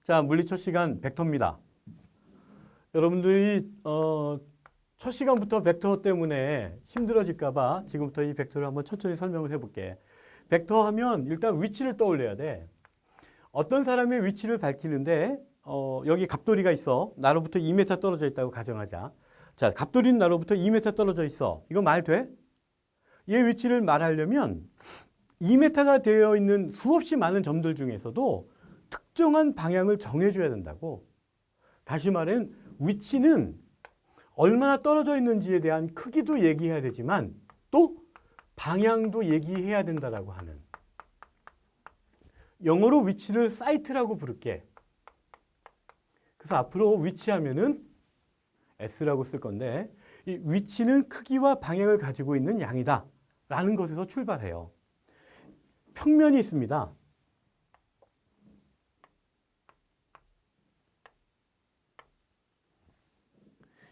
자, 물리 첫 시간 벡터입니다. 여러분들이 첫 시간부터 벡터 때문에 힘들어질까봐 지금부터 이 벡터를 한번 천천히 설명을 해볼게. 벡터 하면 일단 위치를 떠올려야 돼. 어떤 사람의 위치를 밝히는데 여기 갑돌이가 있어. 나로부터 2m 떨어져 있다고 가정하자. 자, 갑돌이는 나로부터 2m 떨어져 있어. 이거 말 돼? 얘 위치를 말하려면 2m가 되어 있는 수없이 많은 점들 중에서도 특정한 방향을 정해줘야 된다고. 다시 말하면 위치는 얼마나 떨어져 있는지에 대한 크기도 얘기해야 되지만 또 방향도 얘기해야 된다라고 하는. 영어로 위치를 사이트라고 부를게. 그래서 앞으로 위치하면은 S라고 쓸 건데 이 위치는 크기와 방향을 가지고 있는 양이다 라는 것에서 출발해요. 평면이 있습니다.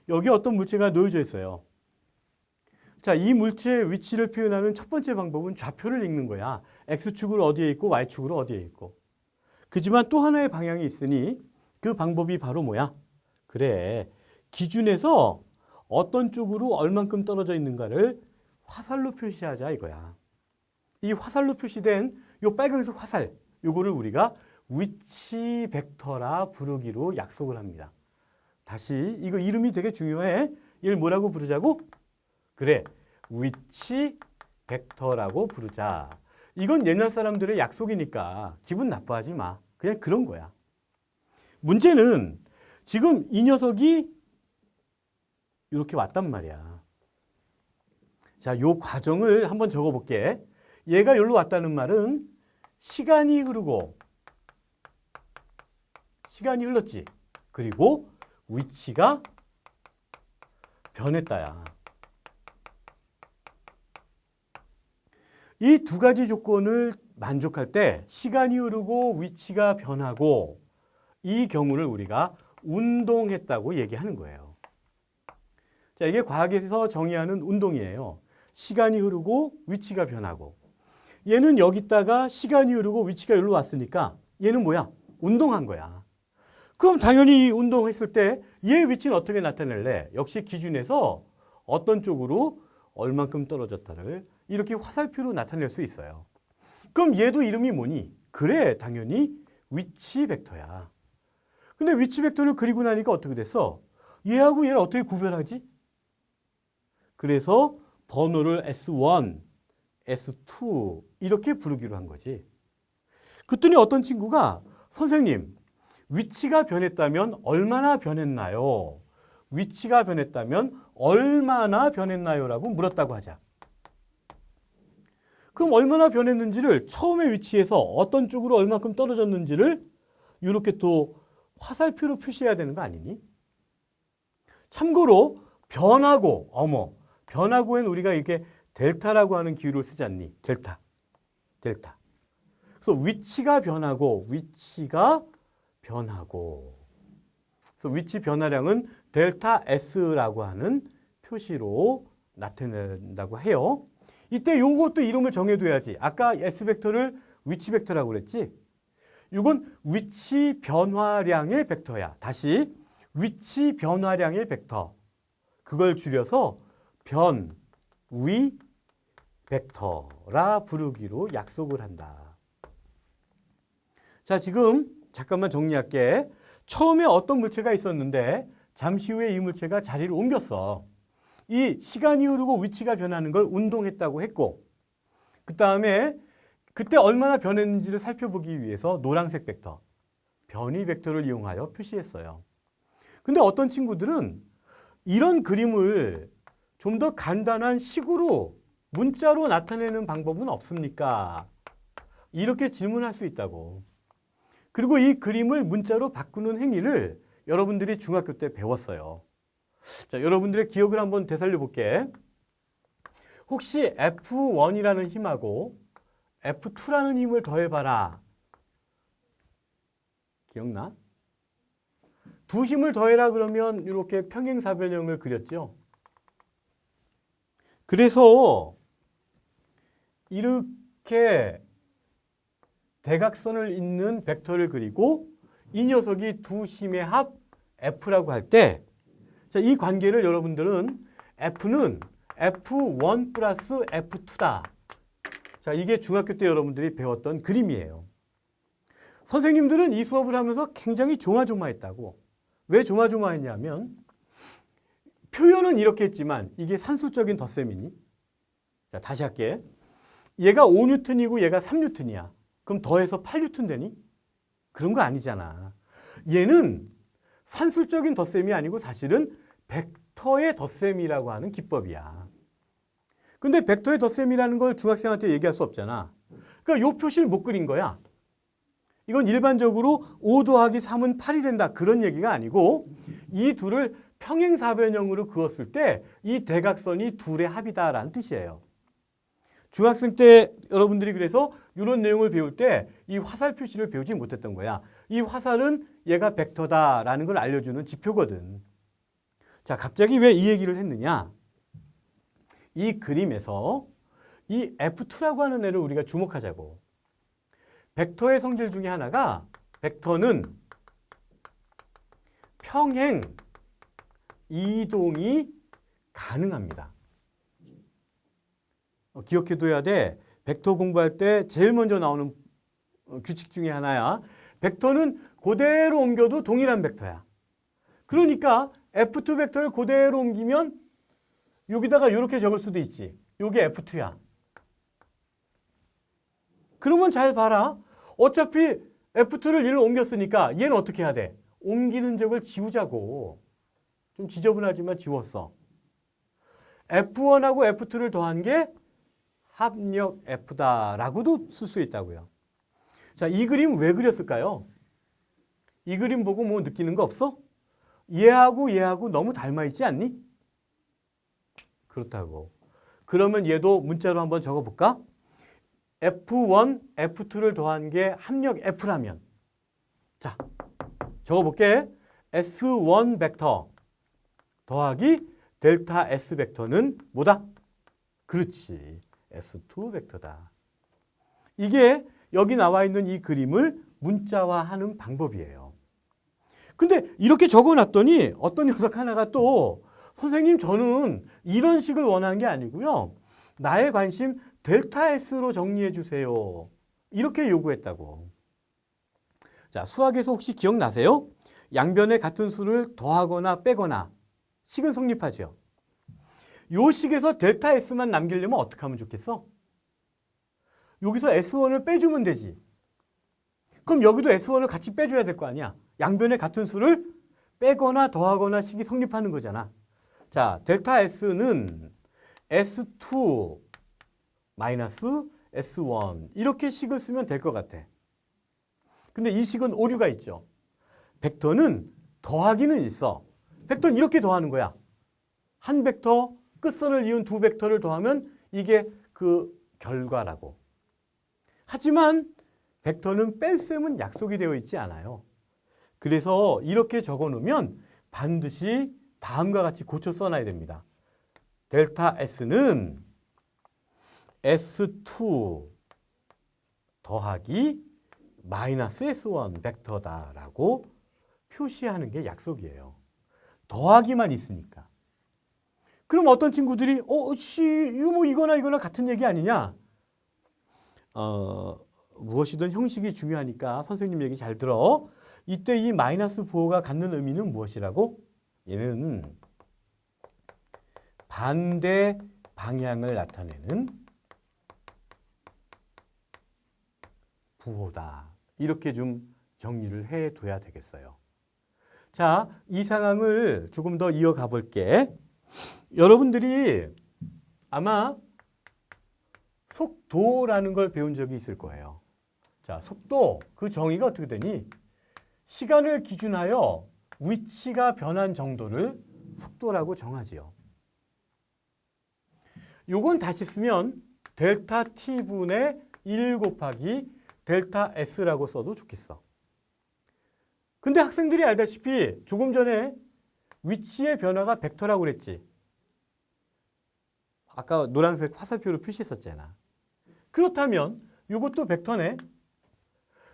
여기 어떤 물체가 놓여져 있어요. 자, 이 물체의 위치를 표현하는 첫 번째 방법은 좌표를 읽는 거야. X축으로 어디에 있고 Y축으로 어디에 있고. 그지만 또 하나의 방향이 있으니 그 방법이 바로 뭐야? 그래, 기준에서 어떤 쪽으로 얼만큼 떨어져 있는가를 화살로 표시하자 이거야. 이 화살로 표시된 요 빨간색 화살, 요거를 우리가 위치 벡터라 부르기로 약속을 합니다. 다시 이거 이름이 되게 중요해. 얘를 뭐라고 부르자고? 그래, 위치 벡터라고 부르자. 이건 옛날 사람들의 약속이니까 기분 나빠하지 마. 그냥 그런 거야. 문제는 지금 이 녀석이 이렇게 왔단 말이야. 자, 요 과정을 한번 적어볼게. 얘가 여기로 왔다는 말은 시간이 흐르고 시간이 흘렀지. 그리고 위치가 변했다야. 이 두 가지 조건을 만족할 때 시간이 흐르고 위치가 변하고 이 경우를 우리가 운동했다고 얘기하는 거예요. 자, 이게 과학에서 정의하는 운동이에요. 시간이 흐르고 위치가 변하고. 얘는 여기다가 시간이 흐르고 위치가 여기로 왔으니까 얘는 뭐야? 운동한 거야. 그럼 당연히 운동했을 때 얘의 위치는 어떻게 나타낼래? 역시 기준에서 어떤 쪽으로 얼만큼 떨어졌다를 이렇게 화살표로 나타낼 수 있어요. 그럼 얘도 이름이 뭐니? 그래, 당연히 위치 벡터야. 근데 위치 벡터를 그리고 나니까 어떻게 됐어? 얘하고 얘를 어떻게 구별하지? 그래서 번호를 S1, S2 이렇게 부르기로 한 거지. 그랬더니 어떤 친구가 선생님, 위치가 변했다면 얼마나 변했나요? 위치가 변했다면 얼마나 변했나요? 라고 물었다고 하자. 그럼 얼마나 변했는지를 처음의 위치에서 어떤 쪽으로 얼마큼 떨어졌는지를 이렇게 또 화살표로 표시해야 되는 거 아니니? 참고로 변하고, 변하고엔 우리가 이렇게 델타라고 하는 기호를 쓰지 않니? 델타. 그래서 위치가 변하고 그래서 위치 변화량은 델타 S라고 하는 표시로 나타낸다고 해요. 이때 요것도 이름을 정해둬야지. 아까 S벡터를 위치 벡터라고 그랬지? 이건 위치 변화량의 벡터야. 다시 위치 변화량의 벡터. 그걸 줄여서 변위 벡터라 부르기로 약속을 한다. 자, 지금 잠깐만 정리할게. 처음에 어떤 물체가 있었는데 잠시 후에 이 물체가 자리를 옮겼어. 이 시간이 흐르고 위치가 변하는 걸 운동했다고 했고, 그 다음에 그때 얼마나 변했는지를 살펴보기 위해서 노란색 벡터, 변위 벡터를 이용하여 표시했어요. 근데 어떤 친구들은 이런 그림을 좀 더 간단한 식으로 문자로 나타내는 방법은 없습니까? 이렇게 질문할 수 있다고. 그리고 이 그림을 문자로 바꾸는 행위를 여러분들이 중학교 때 배웠어요. 자, 여러분들의 기억을 한번 되살려 볼게. 혹시 F1이라는 힘하고 F2라는 힘을 더해봐라. 기억나? 두 힘을 더해라 그러면 이렇게 평행사변형을 그렸죠. 그래서 이렇게 대각선을 잇는 벡터를 그리고 이 녀석이 두 힘의 합 F라고 할 때, 자, 이 관계를 여러분들은 F는 F1 플러스 F2다. 자, 이게 중학교 때 여러분들이 배웠던 그림이에요. 선생님들은 이 수업을 하면서 굉장히 조마조마했다고. 왜 조마조마했냐면 표현은 이렇게 했지만 이게 산술적인 덧셈이니? 자, 다시 할게. 얘가 5뉴턴이고 얘가 3뉴턴이야. 그럼 더해서 8뉴턴 되니? 그런 거 아니잖아. 얘는 산술적인 덧셈이 아니고 사실은 벡터의 덧셈이라고 하는 기법이야. 근데 벡터의 덧셈이라는 걸 중학생한테 얘기할 수 없잖아. 그러니까 요 표시를 못 그린 거야. 이건 일반적으로 5 더하기 3은 8이 된다. 그런 얘기가 아니고 이 둘을 평행사변형으로 그었을 때 이 대각선이 둘의 합이다라는 뜻이에요. 중학생 때 여러분들이 그래서 이런 내용을 배울 때 이 화살 표시를 배우지 못했던 거야. 이 화살은 얘가 벡터다라는 걸 알려주는 지표거든. 자, 갑자기 왜 이 얘기를 했느냐? 이 그림에서 이 F2라고 하는 애를 우리가 주목하자고. 벡터의 성질 중에 하나가 벡터는 평행 이동이 가능합니다. 기억해둬야 돼. 벡터 공부할 때 제일 먼저 나오는 규칙 중에 하나야. 벡터는 그대로 옮겨도 동일한 벡터야. 그러니까 F2 벡터를 그대로 옮기면 여기다가 이렇게 적을 수도 있지. 이게 F2야. 그러면 잘 봐라. 어차피 F2를 1로 옮겼으니까 얘는 어떻게 해야 돼? 옮기는 적을 지우자고. 좀 지저분하지만 지웠어. F1하고 F2를 더한 게 합력 F다라고도 쓸 수 있다고요. 자, 이 그림 왜 그렸을까요? 이 그림 보고 뭐 느끼는 거 없어? 얘하고 너무 닮아 있지 않니? 그렇다고. 그러면 얘도 문자로 한번 적어볼까? F1, F2를 더한 게 합력 F라면. 자, 적어볼게. S1 벡터 더하기 델타 S 벡터는 뭐다? 그렇지. S2 벡터다. 이게 여기 나와 있는 이 그림을 문자화하는 방법이에요. 근데 이렇게 적어놨더니 어떤 녀석 하나가 또 선생님 저는 이런 식을 원하는 게 아니고요. 나의 관심 델타 S로 정리해 주세요. 이렇게 요구했다고. 자, 수학에서 혹시 기억나세요? 양변에 같은 수를 더하거나 빼거나 식은 성립하죠. 요 식에서 델타 S만 남기려면 어떻게 하면 좋겠어? 여기서 S1을 빼주면 되지. 그럼 여기도 S1을 같이 빼줘야 될 거 아니야. 양변에 같은 수를 빼거나 더하거나 식이 성립하는 거잖아. 자, 델타 S는 S2 마이너스 S1 이렇게 식을 쓰면 될 것 같아. 근데 이 식은 오류가 있죠. 벡터는 더하기는 있어. 벡터는 이렇게 더하는 거야. 한 벡터 끝선을 이은 두 벡터를 더하면 이게 그 결과라고. 하지만 벡터는 뺄셈은 약속이 되어 있지 않아요. 그래서 이렇게 적어 놓으면 반드시 다음과 같이 고쳐 써놔야 됩니다. 델타 S는 S2 더하기 마이너스 S1 벡터다라고 표시하는 게 약속이에요. 더하기만 있으니까. 그럼 어떤 친구들이 이거 뭐 이거나 같은 얘기 아니냐? 무엇이든 형식이 중요하니까 선생님 얘기 잘 들어. 이때 이 마이너스 부호가 갖는 의미는 무엇이라고? 얘는 반대 방향을 나타내는 부호다. 이렇게 좀 정리를 해둬야 되겠어요. 자, 이 상황을 조금 더 이어가 볼게. 여러분들이 아마 속도라는 걸 배운 적이 있을 거예요. 자, 속도, 그 정의가 어떻게 되니? 시간을 기준하여 위치가 변한 정도를 속도라고 정하지요. 요건 다시 쓰면 델타 T분의 1 곱하기 델타 S라고 써도 좋겠어. 근데 학생들이 알다시피 조금 전에 위치의 변화가 벡터라고 그랬지. 아까 노란색 화살표로 표시했었잖아. 그렇다면 이것도 벡터네.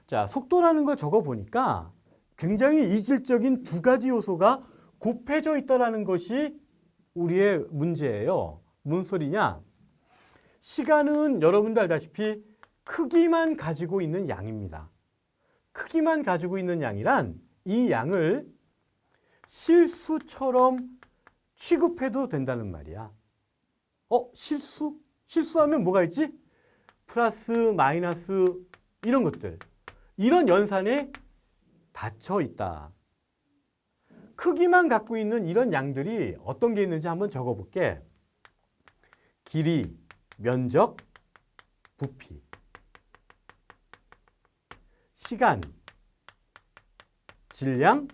자, 속도라는 걸 적어보니까 굉장히 이질적인 두 가지 요소가 곱해져 있다는 것이 우리의 문제예요. 뭔 소리냐? 시간은 여러분도 알다시피 크기만 가지고 있는 양입니다. 크기만 가지고 있는 양이란 이 양을 실수처럼 취급해도 된다는 말이야. 실수? 실수하면 뭐가 있지? 플러스, 마이너스 이런 것들. 이런 연산에 닫혀 있다. 크기만 갖고 있는 이런 양들이 어떤 게 있는지 한번 적어볼게. 길이, 면적, 부피, 시간, 질량,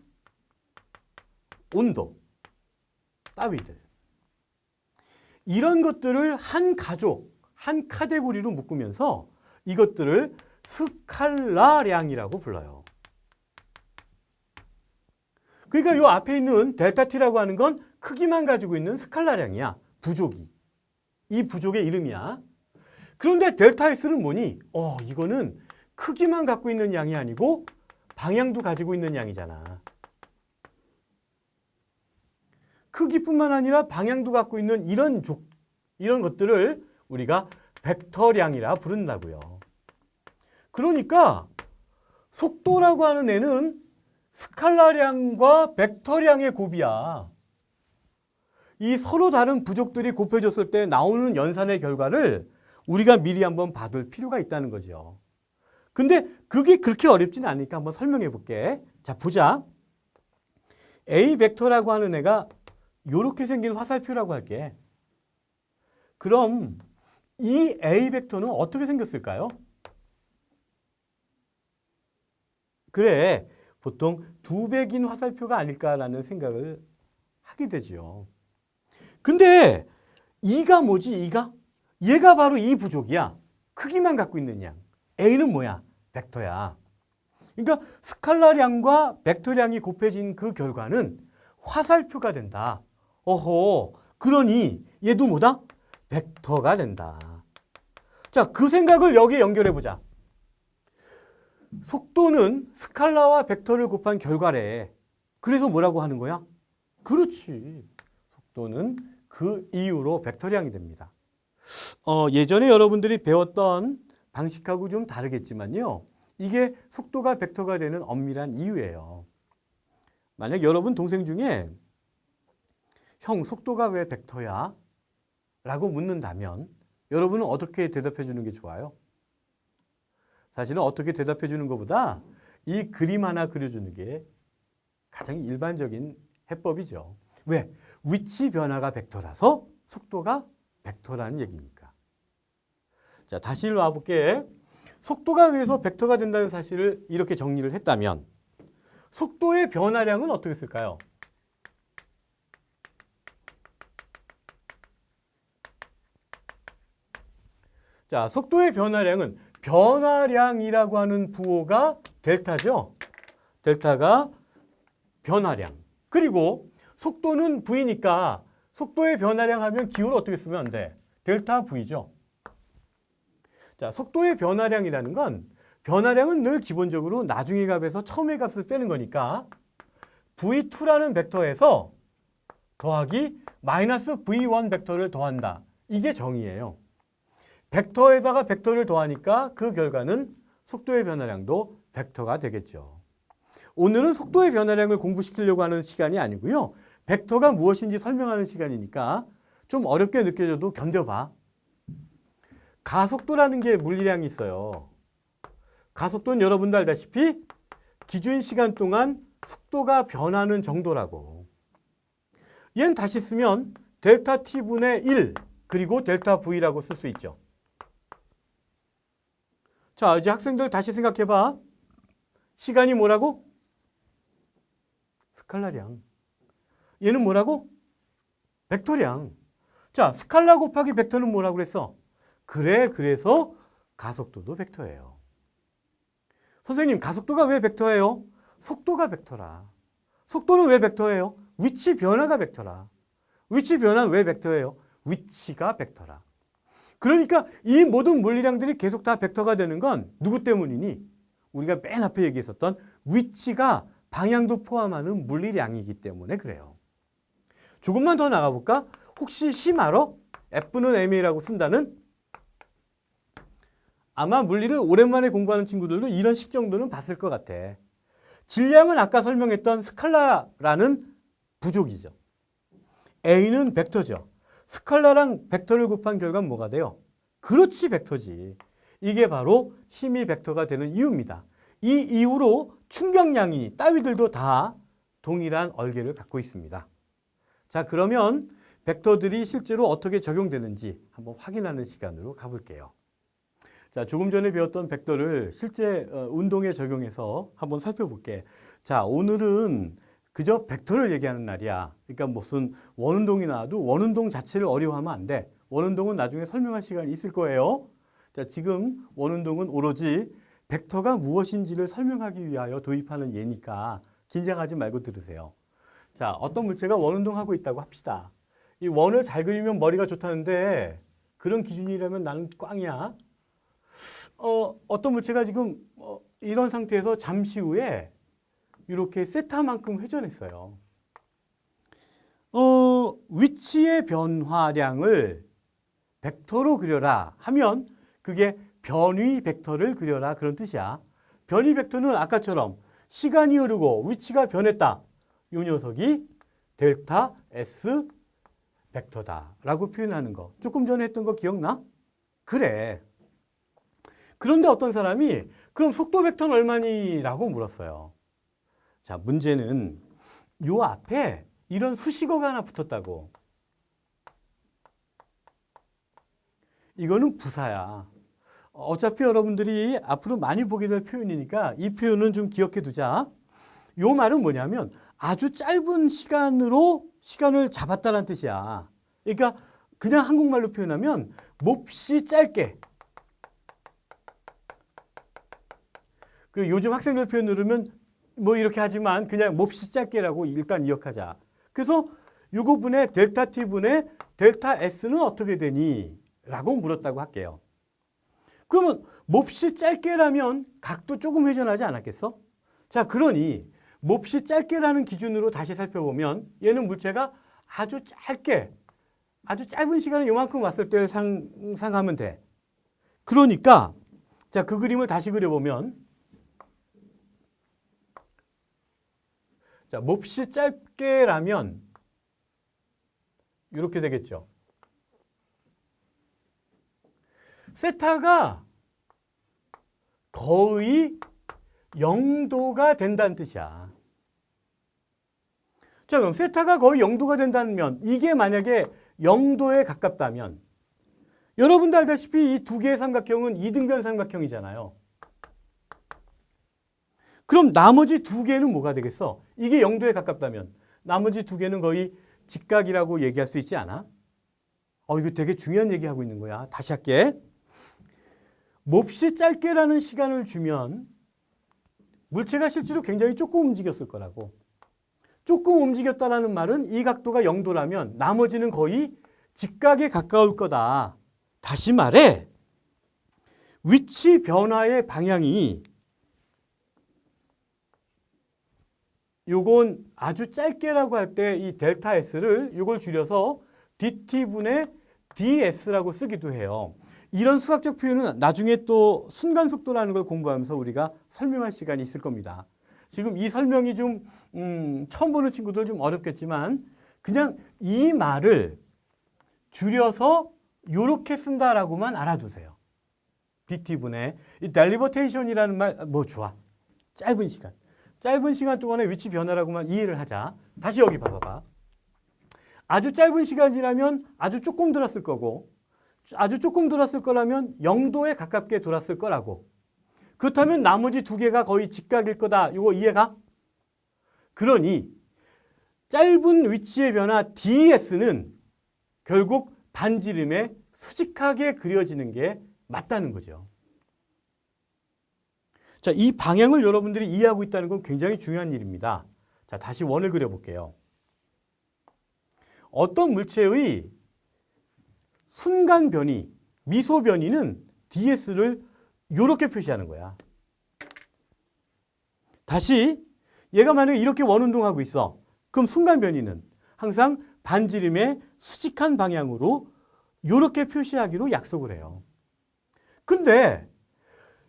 온도, 따위들. 이런 것들을 한 가족, 한 카테고리로 묶으면서 이것들을 스칼라량이라고 불러요. 그러니까 이 앞에 있는 델타 T라고 하는 건 크기만 가지고 있는 스칼라량이야. 부족이. 이 부족의 이름이야. 그런데 델타 S는 뭐니? 이거는 크기만 갖고 있는 양이 아니고 방향도 가지고 있는 양이잖아. 크기뿐만 아니라 방향도 갖고 있는 이런 것들을 우리가 벡터량이라 부른다고요. 그러니까 속도라고 하는 애는 스칼라량과 벡터량의 곱이야. 이 서로 다른 부족들이 곱해졌을 때 나오는 연산의 결과를 우리가 미리 한번 받을 필요가 있다는 거죠. 근데 그게 그렇게 어렵진 않으니까 한번 설명해 볼게. 자, 보자. A 벡터라고 하는 애가 이렇게 생긴 화살표라고 할게. 그럼 이 A 벡터는 어떻게 생겼을까요? 그래, 보통 두 배 긴 화살표가 아닐까라는 생각을 하게 되죠. 근데 E가 뭐지? E가? 얘가 바로 이 부족이야. 크기만 갖고 있는 양. A는 뭐야? 벡터야. 그러니까 스칼라량과 벡터량이 곱해진 그 결과는 화살표가 된다. 그러니 얘도 뭐다? 벡터가 된다. 자, 그 생각을 여기에 연결해 보자. 속도는 스칼라와 벡터를 곱한 결과래. 그래서 뭐라고 하는 거야? 그렇지. 속도는 그 이유로 벡터량이 됩니다. 예전에 여러분들이 배웠던 방식하고 좀 다르겠지만요. 이게 속도가 벡터가 되는 엄밀한 이유예요. 만약 여러분 동생 중에 형, 속도가 왜 벡터야? 라고 묻는다면 여러분은 어떻게 대답해 주는 게 좋아요? 사실은 어떻게 대답해 주는 것보다 이 그림 하나 그려주는 게 가장 일반적인 해법이죠. 왜? 위치 변화가 벡터라서 속도가 벡터라는 얘기니까. 자, 다시 일로 와볼게. 속도가 그래서 벡터가 된다는 사실을 이렇게 정리를 했다면 속도의 변화량은 어떻게 쓸까요? 자, 속도의 변화량은 변화량이라고 하는 부호가 델타죠. 델타가 변화량. 그리고 속도는 V니까 속도의 변화량 하면 기호를 어떻게 쓰면 안 돼? 델타 V죠. 자, 속도의 변화량이라는 건 변화량은 늘 기본적으로 나중의 값에서 처음의 값을 빼는 거니까 V2라는 벡터에서 더하기 마이너스 V1 벡터를 더한다. 이게 정의예요. 벡터에다가 벡터를 더하니까 그 결과는 속도의 변화량도 벡터가 되겠죠. 오늘은 속도의 변화량을 공부시키려고 하는 시간이 아니고요. 벡터가 무엇인지 설명하는 시간이니까 좀 어렵게 느껴져도 견뎌봐. 가속도라는 게 물리량이 있어요. 가속도는 여러분도 알다시피 기준 시간 동안 속도가 변하는 정도라고. 얘는 다시 쓰면 델타 T분의 1 그리고 델타 V라고 쓸 수 있죠. 자, 이제 학생들 다시 생각해봐. 시간이 뭐라고? 스칼라량. 얘는 뭐라고? 벡터량. 자, 스칼라 곱하기 벡터는 뭐라고 그랬어? 그래, 그래서 가속도도 벡터예요. 선생님, 가속도가 왜 벡터예요? 속도가 벡터라. 속도는 왜 벡터예요? 위치 변화가 벡터라. 위치 변화는 왜 벡터예요? 위치가 벡터라. 그러니까 이 모든 물리량들이 계속 다 벡터가 되는 건 누구 때문이니? 우리가 맨 앞에 얘기했었던 위치가 방향도 포함하는 물리량이기 때문에 그래요. 조금만 더 나가볼까? 혹시 심 알아? F는 ma라고 쓴다는? 아마 물리를 오랜만에 공부하는 친구들도 이런 식 정도는 봤을 것 같아. 질량은 아까 설명했던 스칼라라는 부족이죠. A는 벡터죠. 스칼라랑 벡터를 곱한 결과는 뭐가 돼요? 그렇지, 벡터지. 이게 바로 힘이 벡터가 되는 이유입니다. 이 이유로 충격량이 따위들도 다 동일한 얼개를 갖고 있습니다. 자, 그러면 벡터들이 실제로 어떻게 적용되는지 한번 확인하는 시간으로 가볼게요. 자, 조금 전에 배웠던 벡터를 실제 운동에 적용해서 한번 살펴볼게. 자, 오늘은 그저 벡터를 얘기하는 날이야. 그러니까 무슨 원운동이 나와도 원운동 자체를 어려워하면 안 돼. 원운동은 나중에 설명할 시간이 있을 거예요. 자, 지금 원운동은 오로지 벡터가 무엇인지를 설명하기 위하여 도입하는 예니까 긴장하지 말고 들으세요. 자, 어떤 물체가 원운동하고 있다고 합시다. 이 원을 잘 그리면 머리가 좋다는데 그런 기준이라면 나는 꽝이야. 어떤 물체가 지금 이런 상태에서 잠시 후에 이렇게 세타만큼 회전했어요. 위치의 변화량을 벡터로 그려라 하면 그게 변위 벡터를 그려라 그런 뜻이야. 변위 벡터는 아까처럼 시간이 흐르고 위치가 변했다. 이 녀석이 델타 S 벡터다라고 표현하는 거. 조금 전에 했던 거 기억나? 그래. 그런데 어떤 사람이 그럼 속도 벡터는 얼마니? 라고 물었어요. 자, 문제는 요 앞에 이런 수식어가 하나 붙었다고. 이거는 부사야. 어차피 여러분들이 앞으로 많이 보게 될 표현이니까 이 표현은 좀 기억해 두자. 요 말은 뭐냐면 아주 짧은 시간으로 시간을 잡았다는 뜻이야. 그러니까 그냥 한국말로 표현하면 몹시 짧게. 그 요즘 학생들 표현 들으면 뭐 이렇게 하지만 그냥 몹시 짧게라고 일단 기억하자. 그래서 요거 분의 델타 t 분의 델타 s는 어떻게 되니? 라고 물었다고 할게요. 그러면 몹시 짧게라면 각도 조금 회전하지 않았겠어? 자, 그러니 몹시 짧게라는 기준으로 다시 살펴보면 얘는 물체가 아주 짧게, 아주 짧은 시간에 요만큼 왔을 때 상상하면 돼. 그러니까 자, 그 그림을 다시 그려보면 자, 몹시 짧게라면 이렇게 되겠죠. 세타가 거의 0도가 된다는 뜻이야. 자, 그럼 세타가 거의 0도가 된다면 이게 만약에 0도에 가깝다면 여러분도 알다시피 이 두 개의 삼각형은 이등변 삼각형이잖아요. 그럼 나머지 두 개는 뭐가 되겠어? 이게 0도에 가깝다면 나머지 두 개는 거의 직각이라고 얘기할 수 있지 않아? 이거 되게 중요한 얘기하고 있는 거야. 다시 할게. 몹시 짧게라는 시간을 주면 물체가 실제로 굉장히 조금 움직였을 거라고. 조금 움직였다라는 말은 이 각도가 0도라면 나머지는 거의 직각에 가까울 거다. 다시 말해 위치 변화의 방향이 요건 아주 짧게라고 할 때 이 델타 S를 요걸 줄여서 dt분의 ds라고 쓰기도 해요. 이런 수학적 표현은 나중에 또 순간속도라는 걸 공부하면서 우리가 설명할 시간이 있을 겁니다. 지금 이 설명이 좀 처음 보는 친구들 좀 어렵겠지만 그냥 이 말을 줄여서 요렇게 쓴다라고만 알아두세요. dt분의 이 델리버테이션이라는 말 뭐 좋아. 짧은 시간. 짧은 시간 동안의 위치 변화라고만 이해를 하자. 다시 여기 봐봐. 아주 짧은 시간 지나면 아주 조금 돌았을 거고 아주 조금 돌았을 거라면 0도에 가깝게 돌았을 거라고. 그렇다면 나머지 두 개가 거의 직각일 거다. 이거 이해가? 그러니 짧은 위치의 변화 ds는 결국 반지름에 수직하게 그려지는 게 맞다는 거죠. 자, 이 방향을 여러분들이 이해하고 있다는 건 굉장히 중요한 일입니다. 자, 다시 원을 그려볼게요. 어떤 물체의 순간 변이, 미소 변이는 ds를 이렇게 표시하는 거야. 다시 얘가 만약에 이렇게 원운동하고 있어. 그럼 순간 변이는 항상 반지름의 수직한 방향으로 이렇게 표시하기로 약속을 해요. 근데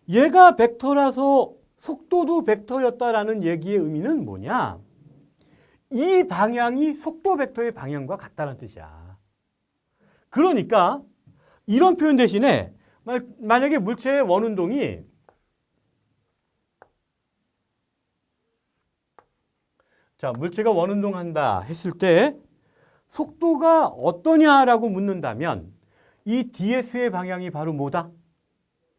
얘가 벡터라서 속도도 벡터였다라는 얘기의 의미는 뭐냐? 이 방향이 속도 벡터의 방향과 같다는 뜻이야. 그러니까 이런 표현 대신에 만약에 물체의 원운동이 자, 물체가 원운동한다 했을 때 속도가 어떠냐라고 묻는다면 이 ds의 방향이 바로 뭐다?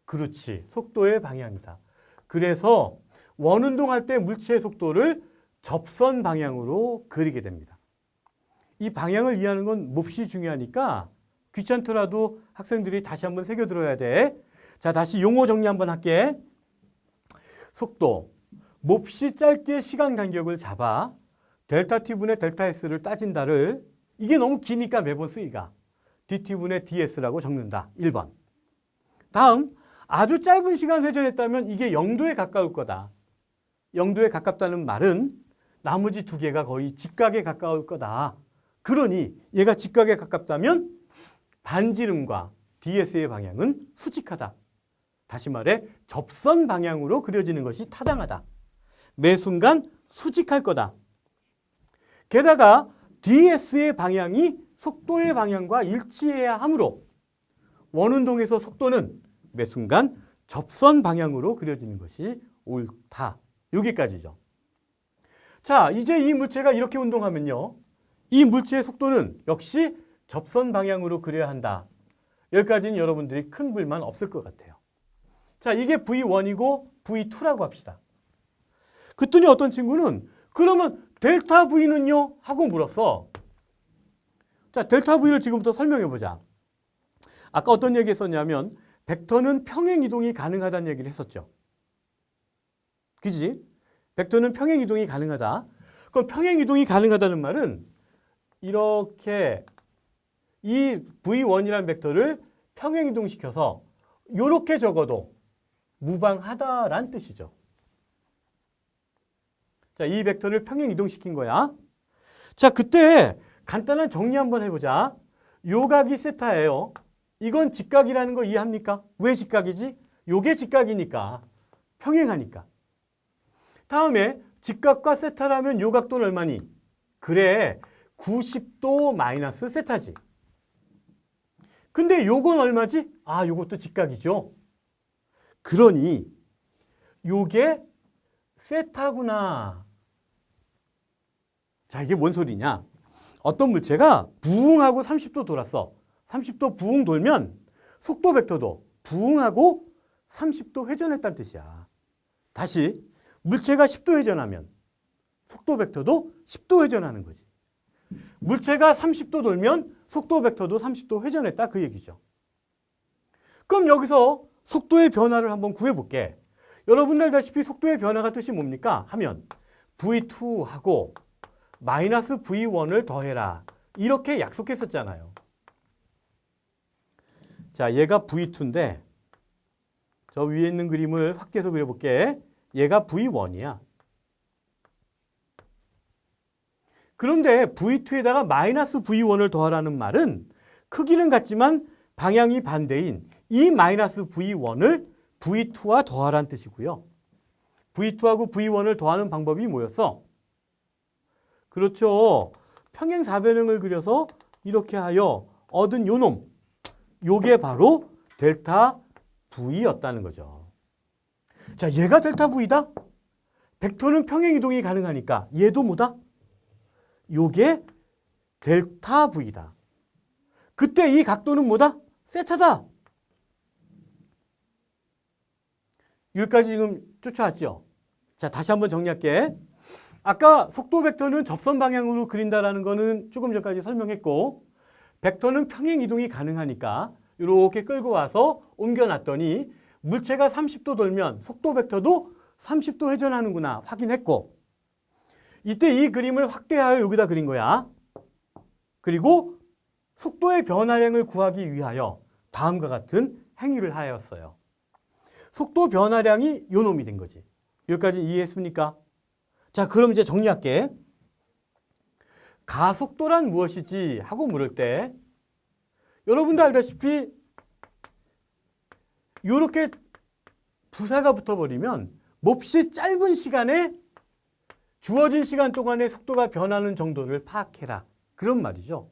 그렇지, 속도의 방향이다. 그래서 원운동할 때 물체의 속도를 접선 방향으로 그리게 됩니다. 이 방향을 이해하는 건 몹시 중요하니까 귀찮더라도 학생들이 다시 한번 새겨들어야 돼. 자, 다시 용어 정리 한번 할게. 속도, 몹시 짧게 시간 간격을 잡아 델타 t분의 델타 s를 따진다를 이게 너무 기니까 매번 쓰기가 dt분의 ds라고 적는다. 1번. 다음, 아주 짧은 시간 회전했다면 이게 0도에 가까울 거다. 0도에 가깝다는 말은 나머지 두 개가 거의 직각에 가까울 거다. 그러니 얘가 직각에 가깝다면 반지름과 ds의 방향은 수직하다. 다시 말해 접선 방향으로 그려지는 것이 타당하다. 매 순간 수직할 거다. 게다가 ds의 방향이 속도의 방향과 일치해야 하므로 원운동에서 속도는 매 순간 접선 방향으로 그려지는 것이 옳다. 여기까지죠. 자, 이제 이 물체가 이렇게 운동하면요. 이 물체의 속도는 역시 접선 방향으로 그려야 한다. 여기까지는 여러분들이 큰 불만 없을 것 같아요. 자, 이게 V1이고 V2라고 합시다. 그랬더니 어떤 친구는 그러면 델타 V는요? 하고 물었어. 자, 델타 V를 지금부터 설명해 보자. 아까 어떤 얘기 했었냐면 벡터는 평행 이동이 가능하다는 얘기를 했었죠. 그지? 벡터는 평행 이동이 가능하다. 그럼 평행 이동이 가능하다는 말은 이렇게 이 V1이라는 벡터를 평행 이동시켜서 이렇게 적어도 무방하다라는 뜻이죠. 자, 이 벡터를 평행 이동시킨 거야. 자, 그때 간단한 정리 한번 해보자. 요 각이 세타예요. 이건 직각이라는 거 이해합니까? 왜 직각이지? 요게 직각이니까. 평행하니까. 다음에 직각과 세타라면 요 각도는 얼마니? 그래, 90도 마이너스 세타지. 근데 요건 얼마지? 아, 요것도 직각이죠. 그러니 요게 세타구나. 자, 이게 뭔 소리냐? 어떤 물체가 부응하고 30도 돌았어. 30도 부응 돌면 속도 벡터도 부응하고 30도 회전했다는 뜻이야. 다시 물체가 10도 회전하면 속도 벡터도 10도 회전하는 거지. 물체가 30도 돌면 속도 벡터도 30도 회전했다 그 얘기죠. 그럼 여기서 속도의 변화를 한번 구해볼게. 여러분들 알다시피 속도의 변화가 뜻이 뭡니까? 하면 V2하고 마이너스 V1을 더해라. 이렇게 약속했었잖아요. 자, 얘가 V2인데 저 위에 있는 그림을 확대해서 그려볼게. 얘가 V1이야. 그런데 V2에다가 마이너스 V1을 더하라는 말은 크기는 같지만 방향이 반대인 이 마이너스 V1을 V2와 더하라는 뜻이고요. V2하고 V1을 더하는 방법이 뭐였어? 그렇죠. 평행사변형을 그려서 이렇게 하여 얻은 요 놈. 요게 바로 델타 V였다는 거죠. 자, 얘가 델타 V다? 벡터는 평행이동이 가능하니까 얘도 뭐다? 요게 델타 V다. 그때 이 각도는 뭐다? 세타다. 여기까지 지금 쫓아왔죠? 자, 다시 한번 정리할게. 아까 속도 벡터는 접선 방향으로 그린다라는 거는 조금 전까지 설명했고, 벡터는 평행 이동이 가능하니까 이렇게 끌고 와서 옮겨놨더니 물체가 30도 돌면 속도 벡터도 30도 회전하는구나 확인했고, 이때 이 그림을 확대하여 여기다 그린 거야. 그리고 속도의 변화량을 구하기 위하여 다음과 같은 행위를 하였어요. 속도 변화량이 요 놈이 된 거지. 여기까지 이해했습니까? 자, 그럼 이제 정리할게. 가속도란 무엇이지 하고 물을 때 여러분도 알다시피 이렇게 부사가 붙어버리면 몹시 짧은 시간에 주어진 시간 동안에 속도가 변하는 정도를 파악해라. 그런 말이죠.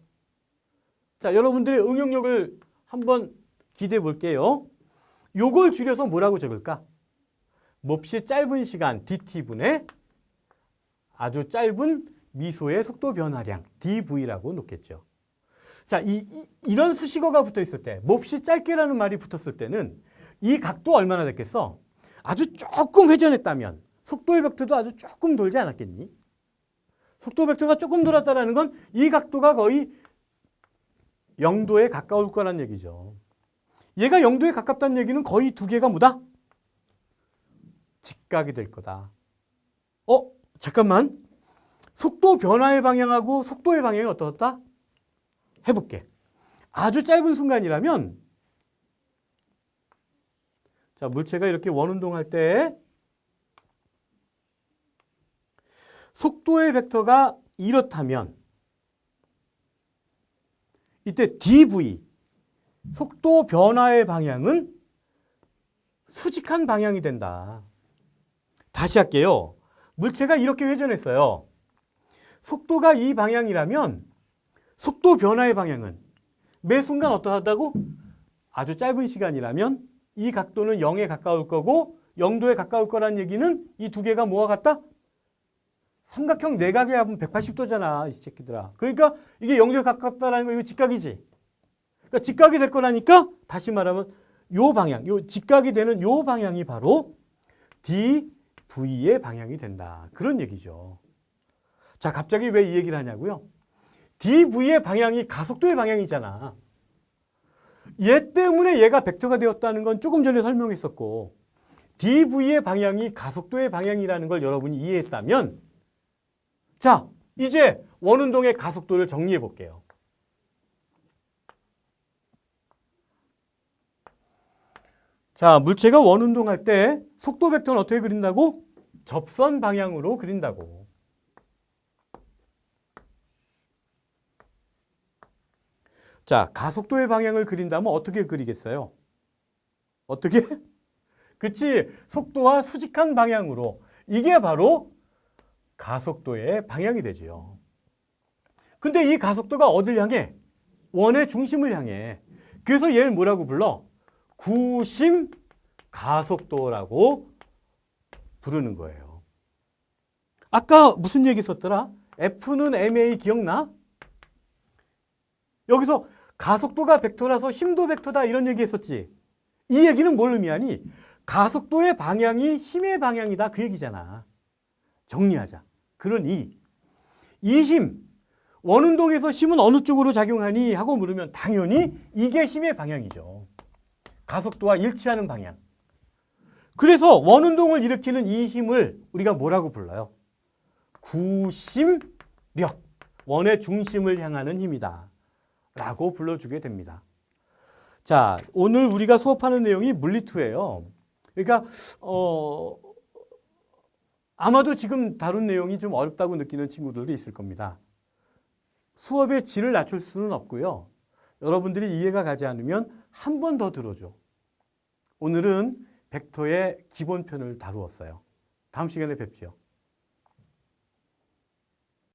자, 여러분들의 응용력을 한번 기대해 볼게요. 요걸 줄여서 뭐라고 적을까? 몹시 짧은 시간 dt분의 아주 짧은 미소의 속도 변화량 dv라고 놓겠죠. 자, 이런 수식어가 붙어 있을 때, 몹시 짧게라는 말이 붙었을 때는 이 각도 얼마나 됐겠어? 아주 조금 회전했다면 속도의 벡터도 아주 조금 돌지 않았겠니? 속도 벡터가 조금 돌았다는 건 이 각도가 거의 0도에 가까울 거란 얘기죠. 얘가 0도에 가깝다는 얘기는 거의 두 개가 뭐다? 직각이 될 거다. 잠깐만. 속도 변화의 방향하고 속도의 방향이 어떻다? 해볼게. 아주 짧은 순간이라면, 자, 물체가 이렇게 원운동할 때 속도의 벡터가 이렇다면 이때 dv, 속도 변화의 방향은 수직한 방향이 된다. 다시 할게요. 물체가 이렇게 회전했어요. 속도가 이 방향이라면 속도 변화의 방향은 매 순간 어떠하다고? 아주 짧은 시간이라면 이 각도는 0에 가까울 거고 0도에 가까울 거란 얘기는 이 두 개가 뭐와 같다? 삼각형 내각의 합은 180도잖아, 이 새끼들아. 그러니까 이게 0도에 가깝다라는 거 이거 직각이지. 그러니까 직각이 될 거라니까 다시 말하면 요 방향, 요 직각이 되는 요 방향이 바로 dv의 방향이 된다. 그런 얘기죠. 자, 갑자기 왜 이 얘기를 하냐고요? dv의 방향이 가속도의 방향이잖아. 얘 때문에 얘가 벡터가 되었다는 건 조금 전에 설명했었고 dv의 방향이 가속도의 방향이라는 걸 여러분이 이해했다면 자, 이제 원운동의 가속도를 정리해 볼게요. 자, 물체가 원운동할 때 속도 벡터는 어떻게 그린다고? 접선 방향으로 그린다고. 자, 가속도의 방향을 그린다면 어떻게 그리겠어요? 어떻게? 그치, 속도와 수직한 방향으로. 이게 바로 가속도의 방향이 되죠. 근데 이 가속도가 어딜 향해? 원의 중심을 향해. 그래서 얘를 뭐라고 불러? 구심 가속도라고 부르는 거예요. 아까 무슨 얘기 썼더라? F는 ma 기억나? 여기서 가속도가 벡터라서 힘도 벡터다 이런 얘기 했었지. 이 얘기는 뭘 의미하니? 가속도의 방향이 힘의 방향이다 그 얘기잖아. 정리하자. 그러니 이 힘, 원운동에서 힘은 어느 쪽으로 작용하니? 하고 물으면 당연히 이게 힘의 방향이죠. 가속도와 일치하는 방향. 그래서 원운동을 일으키는 이 힘을 우리가 뭐라고 불러요? 구심력, 원의 중심을 향하는 힘이다 라고 불러주게 됩니다. 자, 오늘 우리가 수업하는 내용이 물리2예요. 그러니까 아마도 지금 다룬 내용이 좀 어렵다고 느끼는 친구들도 있을 겁니다. 수업의 질을 낮출 수는 없고요. 여러분들이 이해가 가지 않으면 한 번 더 들어줘. 오늘은 벡터의 기본편을 다루었어요. 다음 시간에 뵙죠.